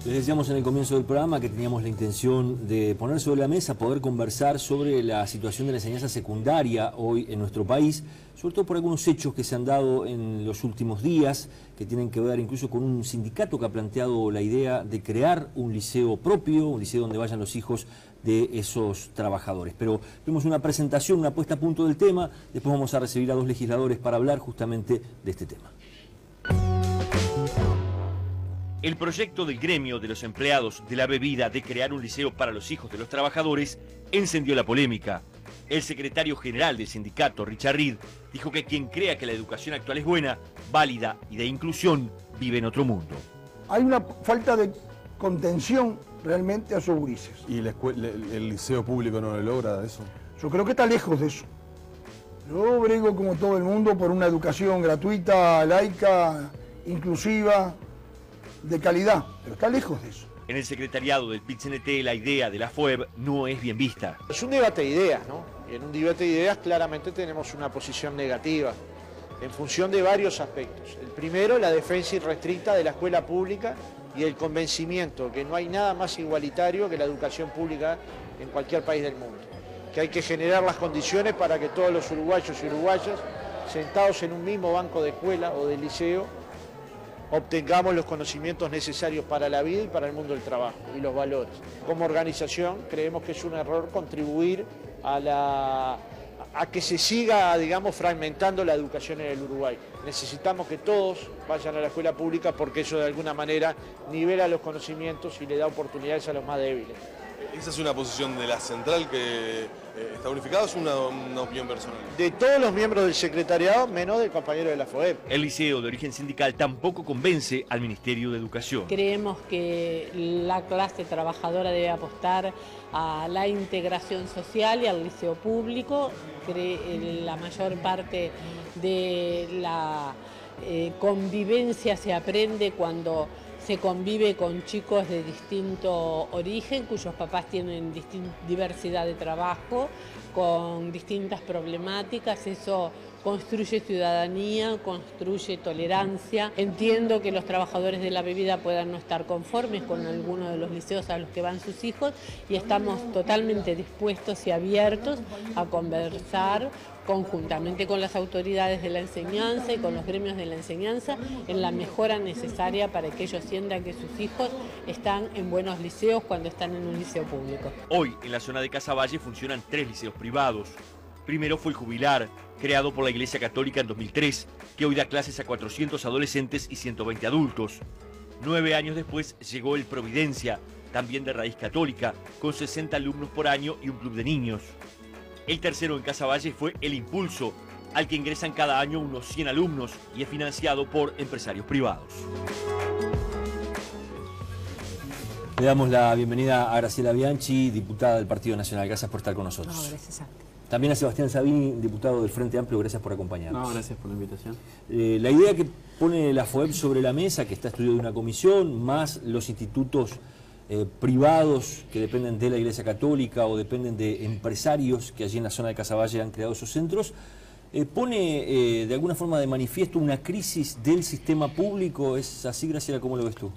Les decíamos en el comienzo del programa que teníamos la intención de poner sobre la mesa, poder conversar sobre la situación de la enseñanza secundaria hoy en nuestro país, sobre todo por algunos hechos que se han dado en los últimos días, que tienen que ver incluso con un sindicato que ha planteado la idea de crear un liceo propio, un liceo donde vayan los hijos de esos trabajadores. Pero vimos una presentación, una puesta a punto del tema, después vamos a recibir a dos legisladores para hablar justamente de este tema. El proyecto del gremio de los empleados de la bebida de crear un liceo para los hijos de los trabajadores encendió la polémica. El secretario general del sindicato, Richard Reed, dijo que quien crea que la educación actual es buena, válida y de inclusión, vive en otro mundo. Hay una falta de contención realmente a sus gurises. ¿Y el liceo público no lo logra eso? Yo creo que está lejos de eso. Yo brego como todo el mundo por una educación gratuita, laica, inclusiva, de calidad, pero está lejos de eso. En el secretariado del PIT-CNT la idea de la FOEB no es bien vista. Es un debate de ideas, ¿no? Y en un debate de ideas claramente tenemos una posición negativa en función de varios aspectos. El primero, la defensa irrestricta de la escuela pública y el convencimiento que no hay nada más igualitario que la educación pública en cualquier país del mundo. Que hay que generar las condiciones para que todos los uruguayos y uruguayas, sentados en un mismo banco de escuela o de liceo, obtengamos los conocimientos necesarios para la vida y para el mundo del trabajo y los valores. Como organización creemos que es un error contribuir a que se siga, digamos, fragmentando la educación en el Uruguay. Necesitamos que todos vayan a la escuela pública porque eso de alguna manera nivela los conocimientos y le da oportunidades a los más débiles. ¿Esa es una posición de la central que está unificada o es una opinión personal? De todos los miembros del secretariado, menos del compañero de la FOEB. El liceo de origen sindical tampoco convence al Ministerio de Educación. Creemos que la clase trabajadora debe apostar a la integración social y al liceo público. La mayor parte de la convivencia se aprende cuando se convive con chicos de distinto origen, cuyos papás tienen diversidad de trabajo, con distintas problemáticas. Eso construye ciudadanía, construye tolerancia. Entiendo que los trabajadores de la bebida puedan no estar conformes con alguno de los liceos a los que van sus hijos y estamos totalmente dispuestos y abiertos a conversar conjuntamente con las autoridades de la enseñanza y con los gremios de la enseñanza en la mejora necesaria para que ellos sientan que sus hijos están en buenos liceos cuando están en un liceo público. Hoy en la zona de Casaballe funcionan 3 liceos privados. Primero fue el Jubilar, creado por la Iglesia Católica en 2003, que hoy da clases a 400 adolescentes y 120 adultos. 9 años después llegó el Providencia, también de raíz católica, con 60 alumnos por año y un club de niños. El tercero en Casaballe fue el Impulso, al que ingresan cada año unos 100 alumnos y es financiado por empresarios privados. Le damos la bienvenida a Graciela Bianchi, diputada del Partido Nacional. Gracias por estar con nosotros. No, gracias a ti. También a Sebastián Sabini, diputado del Frente Amplio. Gracias por acompañarnos. No, gracias por la invitación. La idea que pone la FOEB sobre la mesa, que está estudiado de una comisión, más los institutos privados que dependen de la Iglesia Católica o dependen de empresarios que allí en la zona de Casaballe han creado esos centros, pone de alguna forma de manifiesto una crisis del sistema público. ¿Es así, Graciela? ¿Cómo lo ves tú?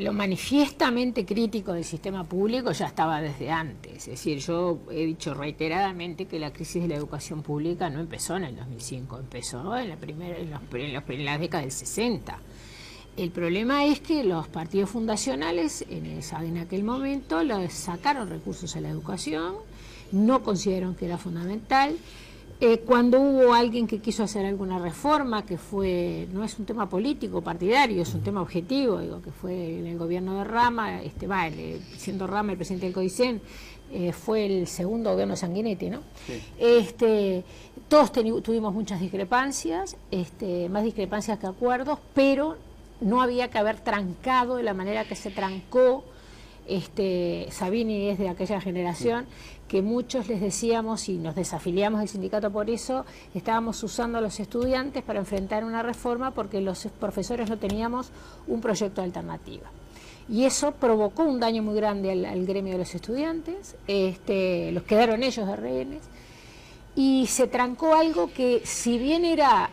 Lo manifiestamente crítico del sistema público ya estaba desde antes. Es decir, yo he dicho reiteradamente que la crisis de la educación pública no empezó en el 2005, empezó en las décadas del 60. El problema es que los partidos fundacionales en aquel momento sacaron recursos a la educación, no consideraron que era fundamental. Cuando hubo alguien que quiso hacer alguna reforma, que no es un tema político partidario, es un tema objetivo, que fue en el gobierno de Rama, siendo Rama el presidente del CODICEN, fue el segundo gobierno de Sanguinetti, ¿no? Sí. Todos tuvimos muchas discrepancias, más discrepancias que acuerdos, pero no había que haber trancado de la manera que se trancó. Sabini es de aquella generación que muchos les decíamos y nos desafiliamos del sindicato por eso, estábamos usando a los estudiantes para enfrentar una reforma porque los profesores no teníamos un proyecto de alternativa. Y eso provocó un daño muy grande al gremio de los estudiantes, los quedaron ellos de rehenes. y se trancó algo que, si bien era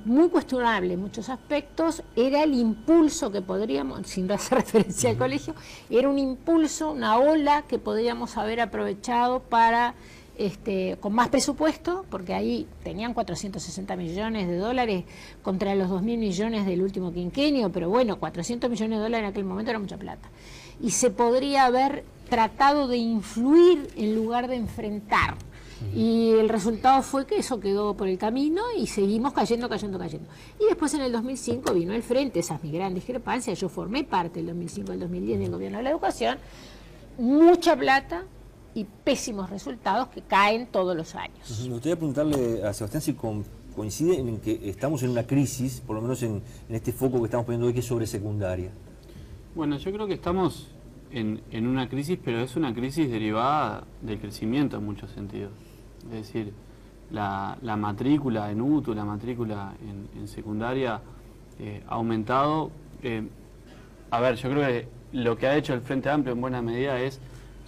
muy cuestionable en muchos aspectos, era el impulso que podríamos, sin hacer referencia al colegio, era un impulso, una ola que podríamos haber aprovechado para, con más presupuesto, porque ahí tenían 460 millones de dólares contra los 2.000 millones del último quinquenio, pero bueno, 400 millones de dólares en aquel momento era mucha plata. Y se podría haber tratado de influir en lugar de enfrentar. Y el resultado fue que eso quedó por el camino y seguimos cayendo. Y después en el 2005 vino el frente, esa es mi gran discrepancia. Yo formé parte del 2005 al 2010 del gobierno de la educación, mucha plata y pésimos resultados que caen todos los años. Me gustaría preguntarle a Sebastián si coincide en que estamos en una crisis, por lo menos en este foco que estamos poniendo hoy, que es sobre secundaria. Bueno, yo creo que estamos en una crisis, pero es una crisis derivada del crecimiento en muchos sentidos. Es decir, la matrícula en UTU, la matrícula en secundaria ha aumentado. A ver, yo creo que lo que ha hecho el Frente Amplio en buena medida es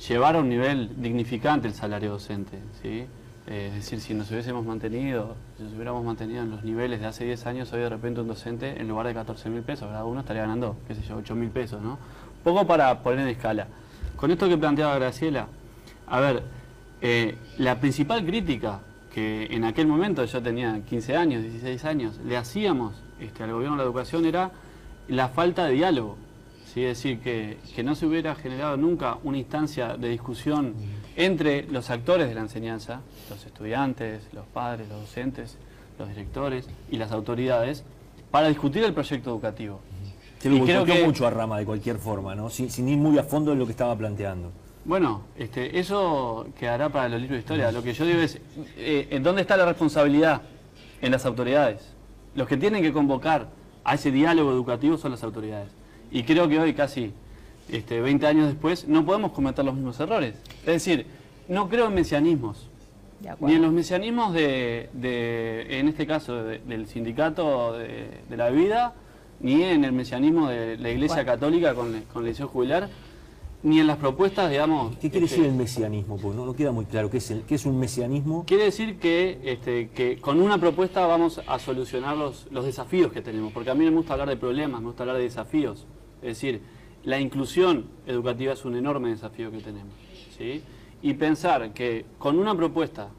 llevar a un nivel dignificante el salario docente, ¿sí? Es decir, si nos hubiéramos mantenido en los niveles de hace 10 años, hoy de repente un docente, en lugar de 14.000 pesos, cada uno estaría ganando, qué sé yo, 8.000 pesos, ¿no? Poco para poner en escala. Con esto que planteaba Graciela, a ver, la principal crítica que en aquel momento, yo tenía 15 años, 16 años, le hacíamos al gobierno de la educación era la falta de diálogo. ¿Sí? Es decir, que no se hubiera generado nunca una instancia de discusión entre los actores de la enseñanza, los estudiantes, los padres, los docentes, los directores y las autoridades, para discutir el proyecto educativo. Se lo volvió mucho a Rama de cualquier forma, ¿no? Sin ir muy a fondo en lo que estaba planteando. Bueno, eso quedará para los libros de historia. Lo que yo digo es, ¿en dónde está la responsabilidad? En las autoridades. Los que tienen que convocar a ese diálogo educativo son las autoridades. Y creo que hoy, casi 20 años después, no podemos cometer los mismos errores. Es decir, no creo en mesianismos. Ni en los mesianismos en este caso, del sindicato de la bebida, ni en el mesianismo de la Iglesia Católica con el liceo jubilar, ni en las propuestas, digamos... ¿Qué quiere decir el mesianismo? Porque no queda muy claro. ¿Qué es un mesianismo? Quiere decir que con una propuesta vamos a solucionar los desafíos que tenemos. Porque a mí no me gusta hablar de problemas, me gusta hablar de desafíos. Es decir, la inclusión educativa es un enorme desafío que tenemos, ¿sí? Y pensar que con una propuesta,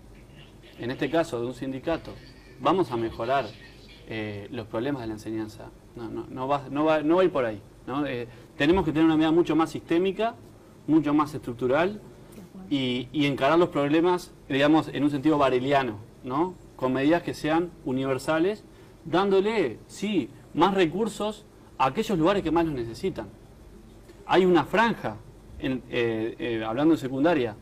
en este caso de un sindicato, vamos a mejorar los problemas de la enseñanza, no va a ir por ahí, ¿no? Tenemos que tener una mirada mucho más sistémica, mucho más estructural y encarar los problemas, digamos, en un sentido bareliano, ¿no? Con medidas que sean universales, dándole, sí, más recursos a aquellos lugares que más los necesitan. Hay una franja, hablando en secundaria,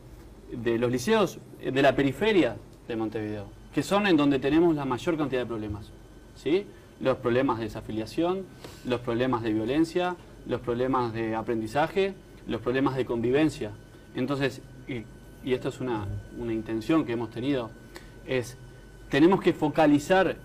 de los liceos de la periferia de Montevideo, que son en donde tenemos la mayor cantidad de problemas, ¿sí? Los problemas de desafiliación, los problemas de violencia, los problemas de aprendizaje, los problemas de convivencia. Entonces, y esto es una intención que hemos tenido, tenemos que focalizar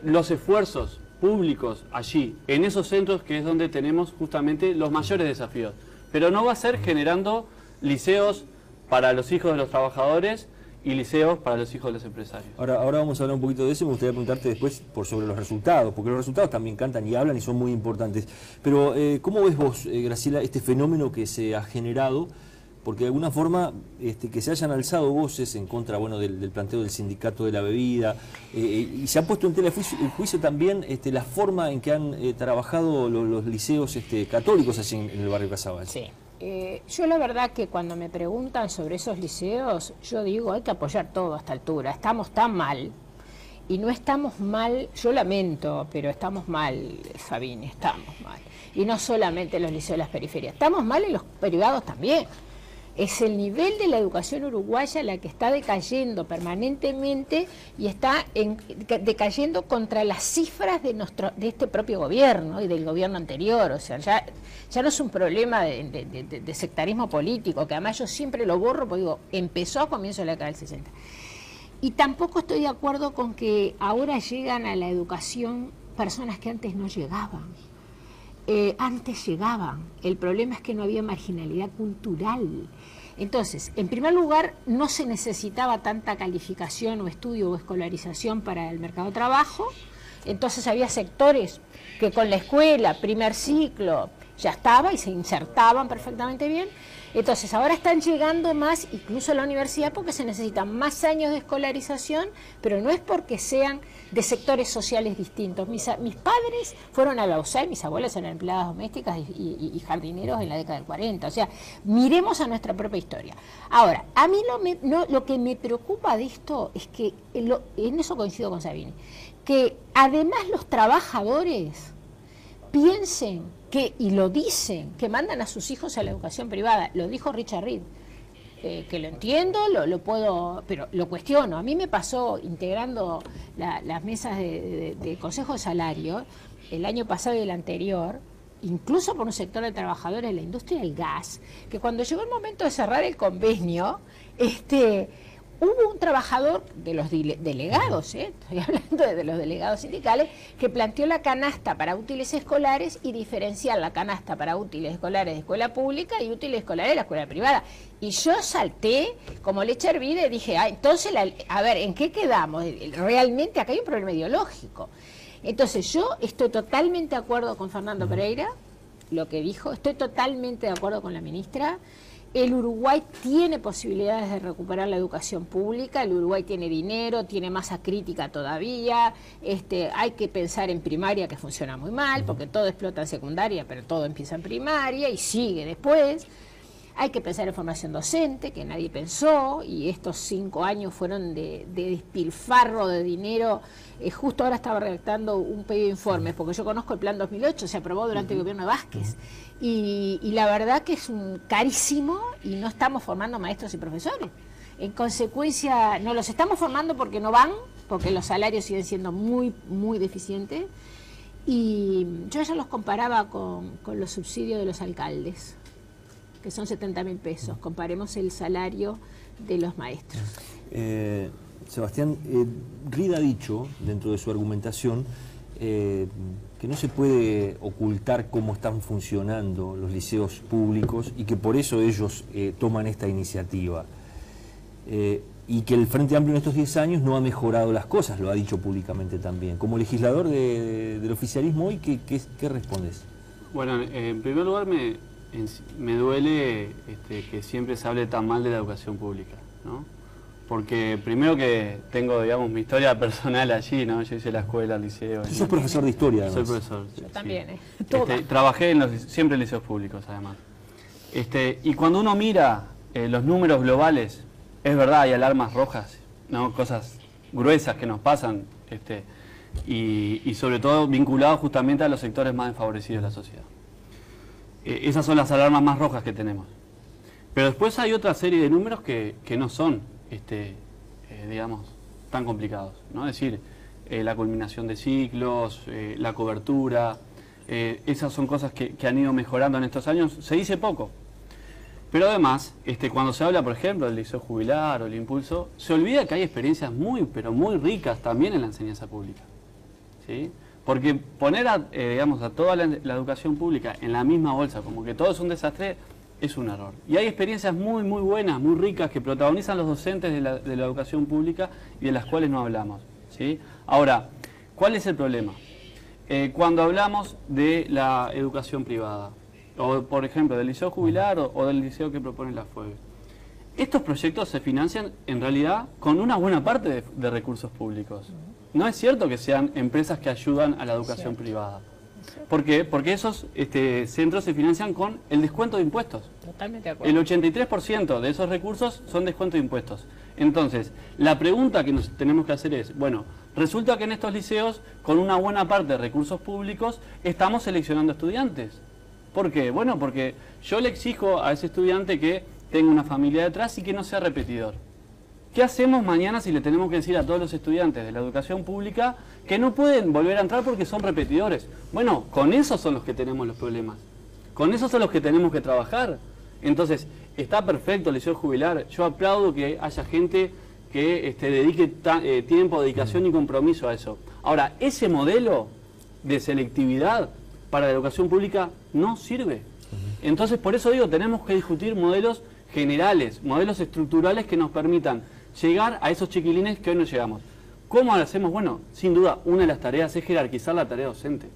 los esfuerzos públicos allí, en esos centros que es donde tenemos justamente los mayores desafíos. Pero no va a ser generando liceos para los hijos de los trabajadores y liceos para los hijos de los empresarios. Ahora vamos a hablar un poquito de eso y me gustaría preguntarte después sobre los resultados, porque los resultados también cantan y hablan y son muy importantes. Pero, ¿cómo ves vos, Graciela, este fenómeno que se ha generado? Porque de alguna forma que se hayan alzado voces en contra, bueno, del planteo del sindicato de la bebida, y se ha puesto en tela de juicio también la forma en que han trabajado los liceos católicos allí en el barrio Casabal. Sí. Yo la verdad que cuando me preguntan sobre esos liceos, yo digo, hay que apoyar todo a esta altura. Estamos tan mal, y no estamos mal, yo lamento, pero estamos mal, Fabini, estamos mal. Y no solamente los liceos de las periferias, estamos mal en los privados también. Es el nivel de la educación uruguaya la que está decayendo permanentemente y está decayendo contra las cifras de este propio gobierno y del gobierno anterior. O sea, ya no es un problema de sectarismo político, que además yo siempre lo borro porque digo, empezó a comienzos de la década del 60. Y tampoco estoy de acuerdo con que ahora llegan a la educación personas que antes no llegaban. Antes llegaban. El problema es que no había marginalidad cultural. Entonces, en primer lugar, no se necesitaba tanta calificación o estudio o escolarización para el mercado de trabajo. Entonces había sectores que con la escuela, primer ciclo, ya estaba y se insertaban perfectamente bien. Entonces ahora están llegando más, incluso a la universidad, porque se necesitan más años de escolarización, pero no es porque sean de sectores sociales distintos. Mis padres fueron a la USAID, mis abuelas eran empleadas domésticas y jardineros en la década del 40. O sea, miremos a nuestra propia historia. Ahora, a mí lo que me preocupa de esto es que, en eso coincido con Sabine, que además los trabajadores piensen que, y lo dicen, que mandan a sus hijos a la educación privada. Lo dijo Richard Reed, que lo entiendo, lo puedo, pero lo cuestiono. A mí me pasó integrando las mesas de Consejo de Salario el año pasado y el anterior, incluso por un sector de trabajadores de la industria del gas, que cuando llegó el momento de cerrar el convenio, hubo un trabajador de los delegados, estoy hablando de los delegados sindicales, que planteó la canasta para útiles escolares y diferenciar la canasta para útiles escolares de escuela pública y útiles escolares de la escuela privada. Y yo salté como leche hervida y dije, entonces, a ver, ¿en qué quedamos? Realmente acá hay un problema ideológico. Entonces yo estoy totalmente de acuerdo con Fernando Pereira, lo que dijo, estoy totalmente de acuerdo con la ministra. El Uruguay tiene posibilidades de recuperar la educación pública, el Uruguay tiene dinero, tiene masa crítica todavía, hay que pensar en primaria, que funciona muy mal, porque todo explota en secundaria, pero todo empieza en primaria y sigue después. Hay que pensar en formación docente, que nadie pensó, y estos 5 años fueron de despilfarro de dinero. Justo ahora estaba redactando un pedido de informes, porque yo conozco el Plan 2008, se aprobó durante el gobierno de Vázquez, y la verdad que es carísimo y no estamos formando maestros y profesores. En consecuencia, no los estamos formando porque no van, porque los salarios siguen siendo muy, muy deficientes, y yo ya los comparaba con los subsidios de los alcaldes, que son 70.000 pesos. Comparemos el salario de los maestros. Sebastián, Reed ha dicho, dentro de su argumentación, que no se puede ocultar cómo están funcionando los liceos públicos y que por eso ellos toman esta iniciativa. Y que el Frente Amplio en estos 10 años no ha mejorado las cosas, lo ha dicho públicamente también. Como legislador del oficialismo hoy, ¿qué respondes? Bueno, en primer lugar me duele que siempre se hable tan mal de la educación pública, ¿no? Porque primero que tengo, digamos, mi historia personal allí, ¿no? Yo hice la escuela, el liceo. Tú sos profesor de historia, además. Soy profesor. Yo también, trabajé siempre en liceos públicos, además. Y cuando uno mira los números globales, es verdad, hay alarmas rojas, ¿no? Cosas gruesas que nos pasan, y sobre todo vinculados justamente a los sectores más desfavorecidos de la sociedad. Esas son las alarmas más rojas que tenemos. Pero después hay otra serie de números que no son, digamos, tan complicados, ¿no? Es decir, la culminación de ciclos, la cobertura, esas son cosas que han ido mejorando en estos años. Se dice poco. Pero además, cuando se habla, por ejemplo, del liceo jubilar o el impulso, se olvida que hay experiencias muy, pero muy ricas también en la enseñanza pública, ¿sí? Porque poner digamos, a toda la educación pública en la misma bolsa, como que todo es un desastre, es un error. Y hay experiencias muy, muy buenas, muy ricas, que protagonizan los docentes de la educación pública y de las cuales no hablamos, ¿sí? Ahora, ¿cuál es el problema? Cuando hablamos de la educación privada, o por ejemplo del liceo jubilar o del liceo que propone la FUEB, estos proyectos se financian en realidad con una buena parte de recursos públicos. No es cierto que sean empresas que ayudan a la educación privada. ¿Por qué? Porque esos centros se financian con el descuento de impuestos. Totalmente de acuerdo. El 83% de esos recursos son descuento de impuestos. Entonces, la pregunta que nos tenemos que hacer es, bueno, resulta que en estos liceos, con una buena parte de recursos públicos, estamos seleccionando estudiantes. ¿Por qué? Bueno, porque yo le exijo a ese estudiante que tenga una familia detrás y que no sea repetidor. ¿Qué hacemos mañana si le tenemos que decir a todos los estudiantes de la educación pública que no pueden volver a entrar porque son repetidores? Bueno, con esos son los que tenemos los problemas. Con esos son los que tenemos que trabajar. Entonces, está perfecto el liceo jubilar. Yo aplaudo que haya gente que dedique tiempo, dedicación y compromiso a eso. Ahora, ese modelo de selectividad para la educación pública no sirve. Entonces, por eso digo, tenemos que discutir modelos generales, modelos estructurales que nos permitan llegar a esos chiquilines que hoy no llegamos. ¿Cómo lo hacemos? Bueno, sin duda, una de las tareas es jerarquizar la tarea docente.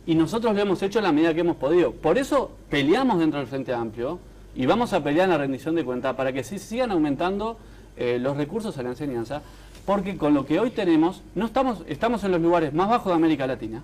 Y nosotros lo hemos hecho en la medida que hemos podido. Por eso peleamos dentro del Frente Amplio y vamos a pelear en la rendición de cuentas para que sigan aumentando los recursos a la enseñanza, porque con lo que hoy tenemos, estamos en los lugares más bajos de América Latina,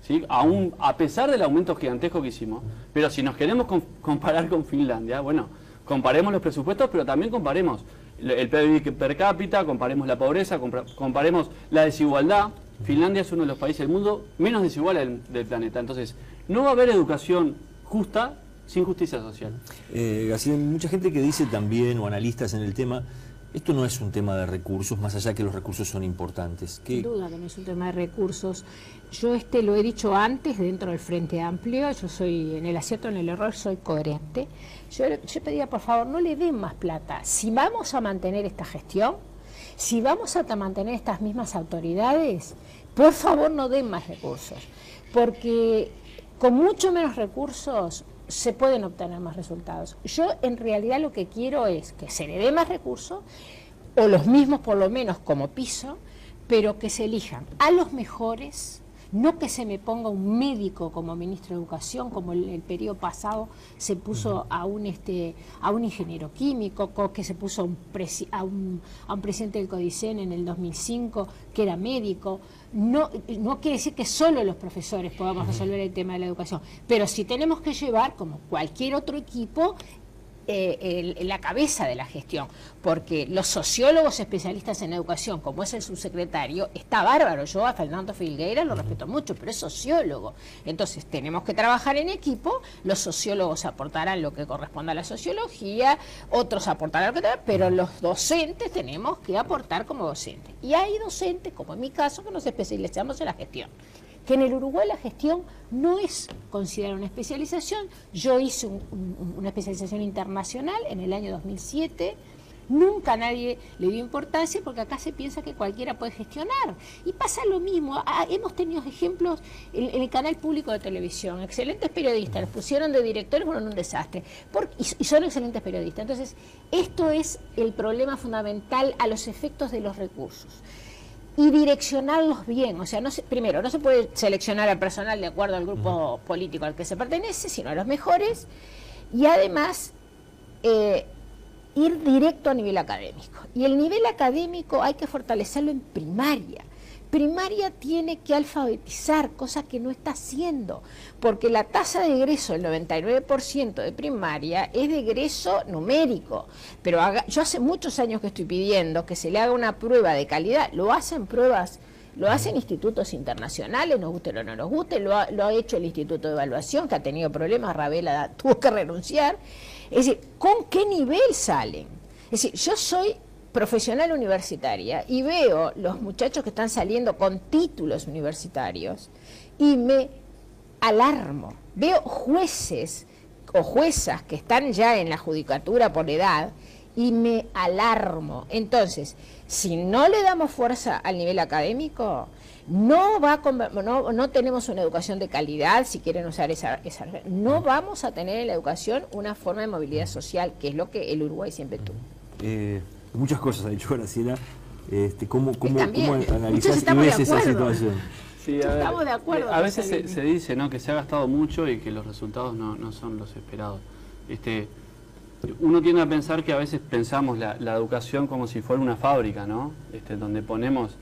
¿sí? Aún a pesar del aumento gigantesco que hicimos, pero si nos queremos comparar con Finlandia, bueno, comparemos los presupuestos, pero también comparemos el PIB per cápita, comparemos la pobreza, comparemos la desigualdad. Finlandia es uno de los países del mundo menos desigual del planeta. Entonces, no va a haber educación justa sin justicia social. García, mucha gente que dice también, o analistas en el tema, esto no es un tema de recursos, más allá que los recursos son importantes. Sin duda que no es un tema de recursos. Yo lo he dicho antes dentro del Frente Amplio, yo soy, en el acierto o en el error, soy coherente. Yo pedía, por favor, no le den más plata. Si vamos a mantener esta gestión, si vamos a mantener estas mismas autoridades, por favor no den más recursos, porque con mucho menos recursos se pueden obtener más resultados. Yo en realidad lo que quiero es que se le dé más recursos, o los mismos por lo menos como piso, pero que se elijan a los mejores, no que se me ponga un médico como ministro de Educación, como el periodo pasado se puso a un ingeniero químico, que se puso a un presidente del CODICEN en el 2005, que era médico. No quiere decir que solo los profesores podamos resolver el tema de la educación, pero sí tenemos que llevar, como cualquier otro equipo, la cabeza de la gestión, porque los sociólogos especialistas en educación, como es el subsecretario, está bárbaro. Yo a Fernando Filgueira lo respeto mucho, pero es sociólogo. Entonces tenemos que trabajar en equipo. Los sociólogos aportarán lo que corresponde a la sociología, otros aportarán lo que pero los docentes tenemos que aportar como docentes. Y hay docentes, como en mi caso, que nos especializamos en la gestión. Que en el Uruguay la gestión no es considerada una especialización. Yo hice una especialización internacional en el año 2007, nunca nadie le dio importancia porque acá se piensa que cualquiera puede gestionar. Y pasa lo mismo, hemos tenido ejemplos en el canal público de televisión, excelentes periodistas, los pusieron de directores, fueron un desastre, y son excelentes periodistas. Entonces, esto es el problema fundamental a los efectos de los recursos. Y direccionarlos bien, o sea, primero, no se puede seleccionar al personal de acuerdo al grupo político al que se pertenece, sino a los mejores, y además ir directo a nivel académico. Y el nivel académico hay que fortalecerlo en primaria. Primaria tiene que alfabetizar, cosa que no está haciendo, porque la tasa de egreso, el 99% de primaria, es de egreso numérico. Pero yo hace muchos años que estoy pidiendo que se le haga una prueba de calidad. Lo hacen institutos internacionales, nos guste o no nos guste, lo ha hecho el Instituto de Evaluación, que ha tenido problemas, Ravela tuvo que renunciar. Es decir, ¿con qué nivel salen? Es decir, yo soy profesional universitaria y veo los muchachos que están saliendo con títulos universitarios y me alarmo. Veo jueces o juezas que están ya en la judicatura por edad y me alarmo. Entonces, si no le damos fuerza al nivel académico, no tenemos una educación de calidad, si quieren usar no vamos a tener en la educación una forma de movilidad social, que es lo que el Uruguay siempre tuvo. Muchas cosas ha dicho Graciela. ¿Cómo analizás y ves esa situación? Sí, estamos de acuerdo. A veces se dice, ¿no?, que se ha gastado mucho y que los resultados no son los esperados. Uno tiende a pensar que a veces pensamos la educación como si fuera una fábrica, ¿no? Donde ponemos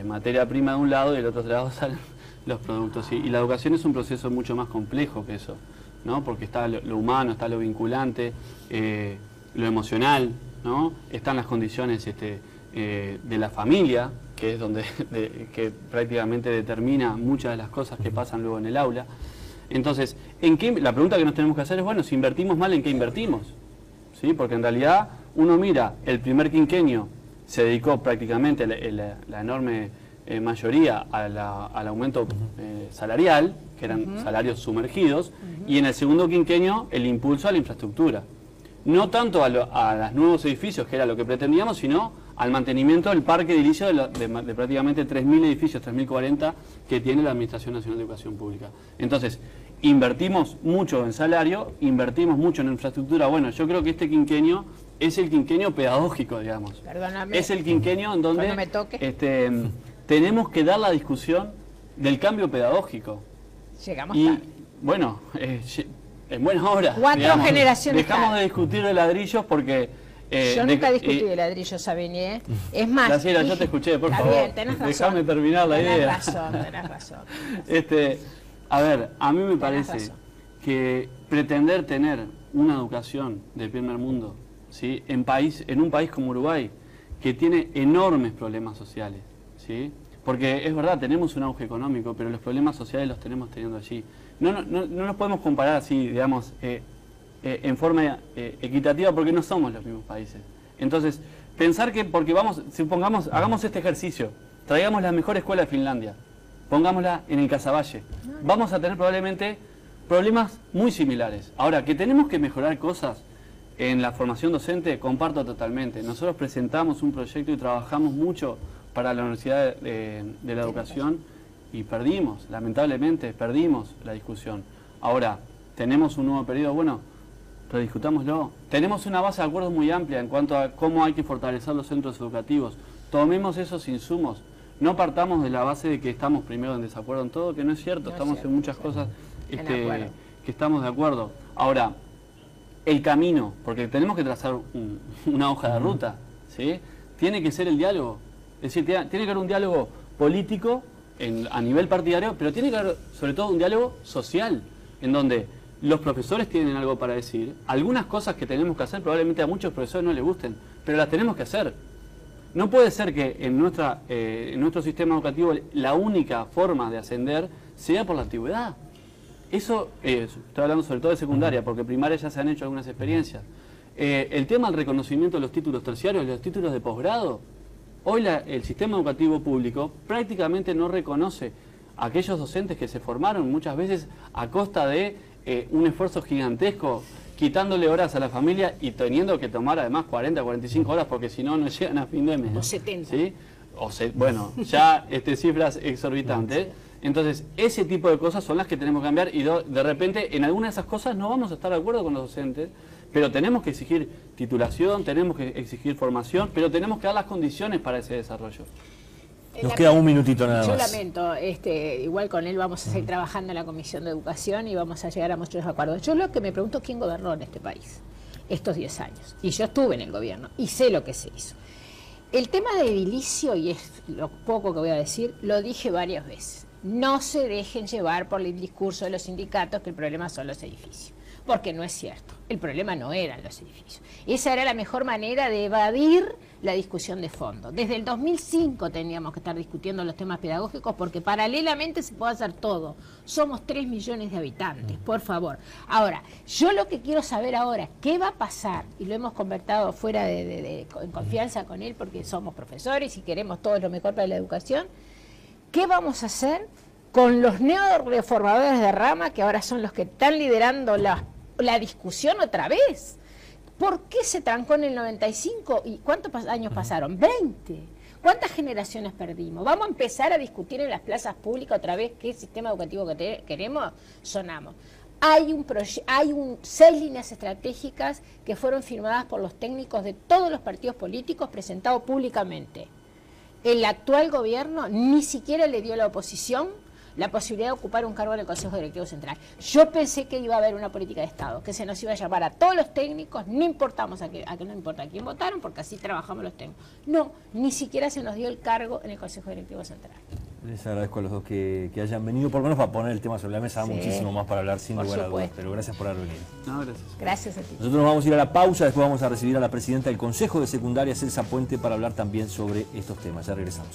materia prima de un lado y del otro lado salen los productos. Y la educación es un proceso mucho más complejo que eso, ¿no? Porque está lo humano, está lo vinculante, lo emocional, ¿no? Están las condiciones de la familia, que es donde que prácticamente determina muchas de las cosas que pasan luego en el aula. Entonces, la pregunta que nos tenemos que hacer es, bueno, si invertimos mal, ¿en qué invertimos? ¿Sí? Porque en realidad uno mira, el primer quinquenio se dedicó prácticamente la enorme mayoría al aumento salarial, que eran salarios sumergidos, y en el segundo quinquenio el impulso a la infraestructura. No tanto a los nuevos edificios, que era lo que pretendíamos, sino al mantenimiento del parque edilicio de prácticamente 3.000 edificios, 3.040, que tiene la Administración Nacional de Educación Pública. Entonces, invertimos mucho en salario, invertimos mucho en infraestructura. Bueno, yo creo que este quinquenio es el quinquenio pedagógico, digamos. Perdóname. Es el quinquenio en donde me toque. tenemos que dar la discusión del cambio pedagógico. Llegamos y, tarde. bueno, en buena hora. 4 generaciones dejamos tarde. de discutir de ladrillos porque... yo nunca discutí de ladrillos, Sabini, ¿eh? Es más... Graciela, yo te escuché, por favor. Está bien, tenés razón. Déjame terminar la idea. Tenés razón. A ver, a mí me Tenés parece razón. que pretender tener una educación de primer mundo, ¿sí? en un país como Uruguay, que tiene enormes problemas sociales, ¿sí? Porque es verdad, tenemos un auge económico, pero los problemas sociales los tenemos teniendo allí. No nos podemos comparar así, digamos, en forma equitativa, porque no somos los mismos países. Entonces, pensar que porque hagamos este ejercicio, traigamos la mejor escuela de Finlandia, pongámosla en el Casaballe, vamos a tener probablemente problemas muy similares. Ahora, que tenemos que mejorar cosas en la formación docente, comparto totalmente. Nosotros presentamos un proyecto y trabajamos mucho para la Universidad de la Educación y perdimos, lamentablemente, perdimos la discusión. Ahora, tenemos un nuevo periodo, bueno, rediscutámoslo. Tenemos una base de acuerdos muy amplia en cuanto a cómo hay que fortalecer los centros educativos. Tomemos esos insumos. No partamos de la base de que estamos primero en desacuerdo en todo, que no es cierto. Estamos en muchas cosas que estamos de acuerdo. Ahora, el camino, porque tenemos que trazar una hoja de ruta, ¿sí? Tiene que ser el diálogo. Es decir, tiene que haber un diálogo político a nivel partidario, pero tiene que haber sobre todo un diálogo social, en donde los profesores tienen algo para decir. Algunas cosas que tenemos que hacer probablemente a muchos profesores no les gusten, pero las tenemos que hacer. No puede ser que en nuestro sistema educativo la única forma de ascender sea por la antigüedad. Eso, estoy hablando sobre todo de secundaria, porque primaria ya se han hecho algunas experiencias. El tema del reconocimiento de los títulos terciarios, los títulos de posgrado. Hoy el sistema educativo público prácticamente no reconoce a aquellos docentes que se formaron muchas veces a costa de un esfuerzo gigantesco, quitándole horas a la familia y teniendo que tomar además 40, 45 horas porque si no, no llegan a fin de mes. O 70. ¿Sí? Bueno, ya cifras exorbitantes. Entonces, ese tipo de cosas son las que tenemos que cambiar y de repente en algunas de esas cosas no vamos a estar de acuerdo con los docentes, pero tenemos que exigir titulación, tenemos que exigir formación, pero tenemos que dar las condiciones para ese desarrollo. Nos queda un minutito nada más. Yo lamento, igual con él vamos a seguir trabajando en la Comisión de Educación y vamos a llegar a muchos acuerdos. Yo lo que me pregunto, ¿quién gobernó en este país estos 10 años? Y yo estuve en el gobierno y sé lo que se hizo. El tema de edilicio, y es lo poco que voy a decir, lo dije varias veces. No se dejen llevar por el discurso de los sindicatos que el problema son los edificios, porque no es cierto. El problema no eran los edificios. Esa era la mejor manera de evadir la discusión de fondo. Desde el 2005 teníamos que estar discutiendo los temas pedagógicos porque paralelamente se puede hacer todo. Somos 3 millones de habitantes, por favor. Ahora, yo lo que quiero saber ahora, ¿qué va a pasar? Y lo hemos conversado fuera en confianza con él porque somos profesores y queremos todo lo mejor para la educación. ¿Qué vamos a hacer con los neoreformadores de rama que ahora son los que están liderando la discusión otra vez? ¿Por qué se trancó en el 95? ¿Y cuántos años pasaron? 20. ¿Cuántas generaciones perdimos? ¿Vamos a empezar a discutir en las plazas públicas otra vez qué sistema educativo que queremos? Sonamos. Hay 6 líneas estratégicas que fueron firmadas por los técnicos de todos los partidos políticos, presentados públicamente. El actual gobierno ni siquiera le dio a la oposición la posibilidad de ocupar un cargo en el Consejo Directivo Central. Yo pensé que iba a haber una política de Estado, que se nos iba a llamar a todos los técnicos, no importamos a que no importa a quién votaron, porque así trabajamos los técnicos. No, ni siquiera se nos dio el cargo en el Consejo Directivo Central. Les agradezco a los dos que hayan venido, por lo menos para poner el tema sobre la mesa, sí, muchísimo más para hablar sin lugar a dudas, pero gracias por haber venido. No, gracias. Gracias a ti. Nosotros nos vamos a ir a la pausa, después vamos a recibir a la presidenta del Consejo de Secundaria, Celsa Puente, para hablar también sobre estos temas. Ya regresamos.